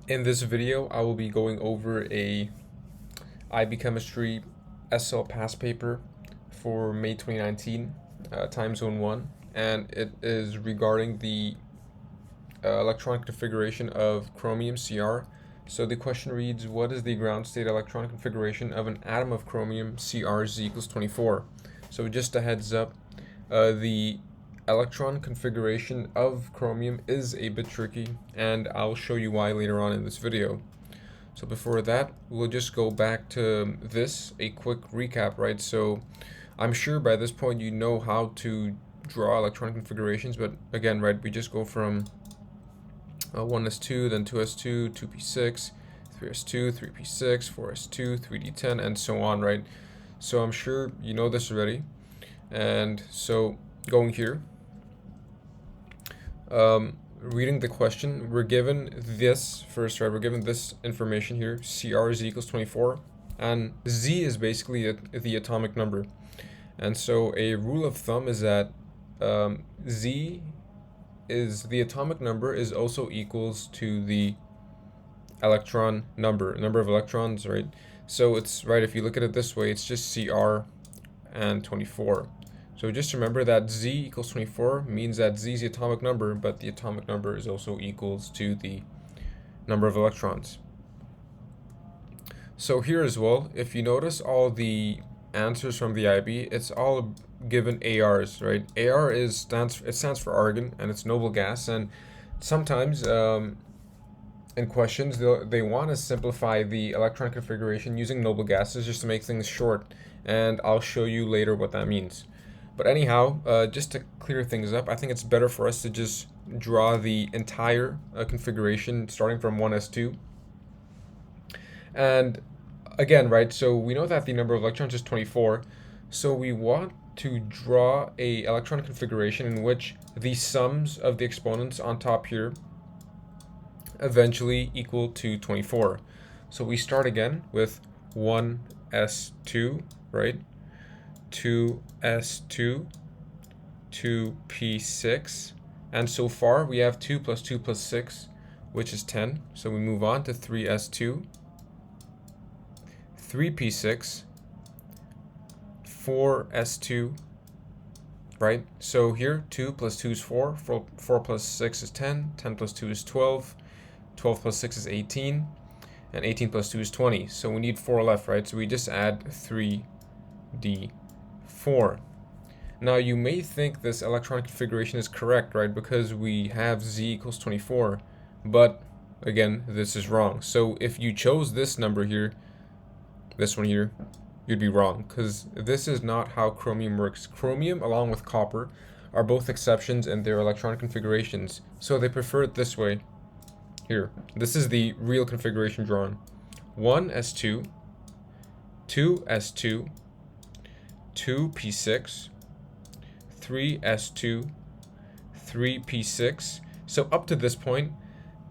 In this video, I will be going over a IB Chemistry SL past paper for May 2019, time zone 1, and it is regarding the electronic configuration of chromium Cr. So the question reads, what is the ground state electronic configuration of an atom of chromium Cr Z equals 24? So just a heads up, the electron configuration of chromium is a bit tricky, and I'll show you why later on in this video. So before that, we'll just go back to a quick recap, right? So I'm sure by this point you know how to draw electron configurations, but again, right, we just go from 1s2, then 2s2, 2p6, 3s2, 3p6, 4s2, 3d10, and so on, right? So I'm sure you know this already. And so going here, reading the question, we're given this first, right? We're given this information here, Cr z equals 24, and Z is basically the atomic number. And so a rule of thumb is that Z is the atomic number is also equals to the electron number of electrons, right? So it's right, if you look at it this way, it's just Cr and 24. So just remember that Z equals 24 means that Z is the atomic number, but the atomic number is also equals to the number of electrons. So here as well, if you notice all the answers from the IB, it's all given ARs, right? AR stands for argon, and it's noble gas, and sometimes in questions they want to simplify the electron configuration using noble gases just to make things short, and I'll show you later what that means. But anyhow, just to clear things up, I think it's better for us to just draw the entire configuration starting from 1s2. And again, right, so we know that the number of electrons is 24, so we want to draw a electron configuration in which the sums of the exponents on top here eventually equal to 24. So we start again with 1s2, right? 2s2, 2p6, and so far we have 2 plus 2 plus 6, which is 10. So we move on to 3s2, 3p6, 4s2, right? So here 2 plus 2 is 4, 4 plus 6 is 10, 10 plus 2 is 12, 12 plus 6 is 18, and 18 plus 2 is 20. So we need 4 left, right? So we just add 3d4. Now you may think this electron configuration is correct, right? Because we have Z equals 24, but again, this is wrong. So if you chose this number here, this one here, you'd be wrong, because this is not how chromium works. Chromium, along with copper, are both exceptions in their electron configurations, so they prefer it this way. Here, this is the real configuration drawn. 1s2, 2s2, 2p6, 3s2, 3p6. So up to this point,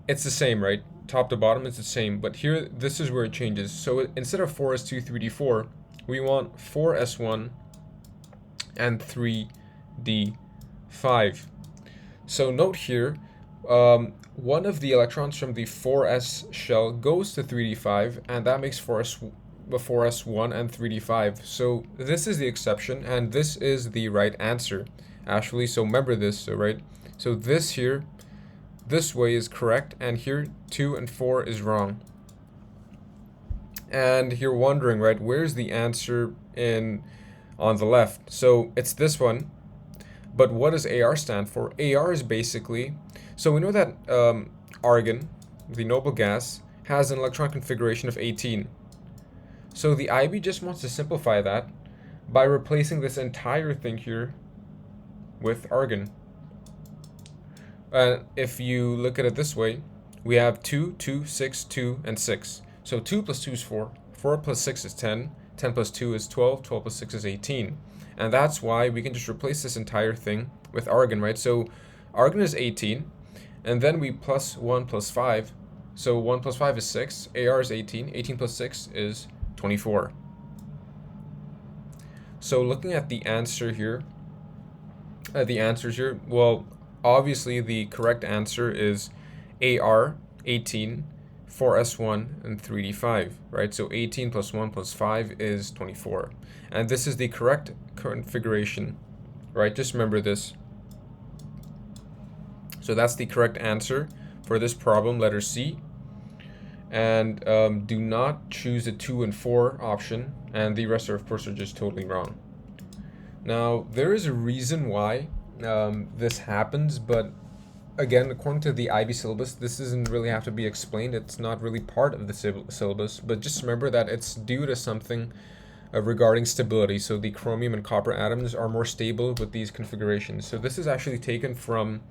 it's the same, right? Top to bottom, it's the same. But here, this is where it changes. So instead of 4s2, 3d4, we want 4s1 and 3d5. So note here, one of the electrons from the 4s shell goes to 3d5, and that makes 4s1 and 3d5. So this is the exception, and this is the right answer, actually. So remember this, right? So this here, this way is correct, and here 2 and 4 is wrong. And you're wondering, right, where's the answer on the left? So it's this one. But what does AR stand for? AR is basically, so we know that argon, the noble gas, has an electron configuration of 18. So the IB just wants to simplify that by replacing this entire thing here with argon. If you look at it this way, we have 2, 2, 6, 2, and 6. So 2 plus 2 is 4, 4 plus 6 is 10, 10 plus 2 is 12, 12 plus 6 is 18. And that's why we can just replace this entire thing with argon, right? So argon is 18, and then we plus 1 plus 5. So 1 plus 5 is 6, AR is 18, 18 plus 6 is 24. So looking at the answer here, well, obviously the correct answer is AR 18 4s1, and 3d5, right? So 18 plus 1 plus 5 is 24. And this is the correct configuration, right? Just remember this. So that's the correct answer for this problem, letter C. And do not choose the 2 and 4 option, and the rest are, of course, are just totally wrong. Now, there is a reason why this happens, but again, according to the IB syllabus, this doesn't really have to be explained. It's not really part of the syllabus, but just remember that it's due to something regarding stability. So the chromium and copper atoms are more stable with these configurations. So this is actually taken from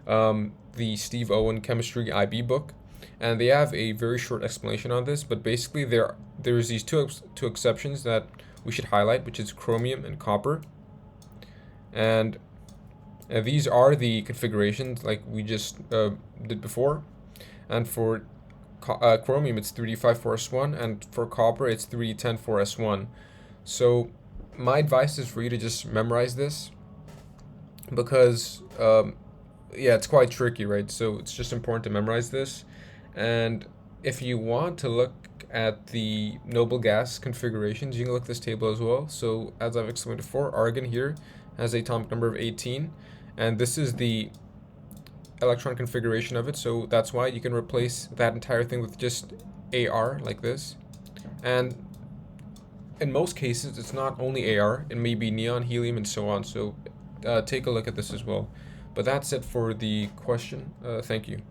the Steve Owen chemistry IB book, and they have a very short explanation on this, but basically there's these two exceptions that we should highlight, which is chromium and copper. And these are the configurations like we just did before. And for chromium, it's 3d5 4s1, and for copper, it's 3d10 4s1. So my advice is for you to just memorize this, because yeah, it's quite tricky, right? So it's just important to memorize this. And if you want to look at the noble gas configurations, you can look at this table as well. So as I've explained before, argon here has an atomic number of 18, and this is the electron configuration of it. So that's why you can replace that entire thing with just Ar like this. And in most cases, it's not only Ar, it may be neon, helium, and so on. So take a look at this as well. But that's it for the question. Thank you.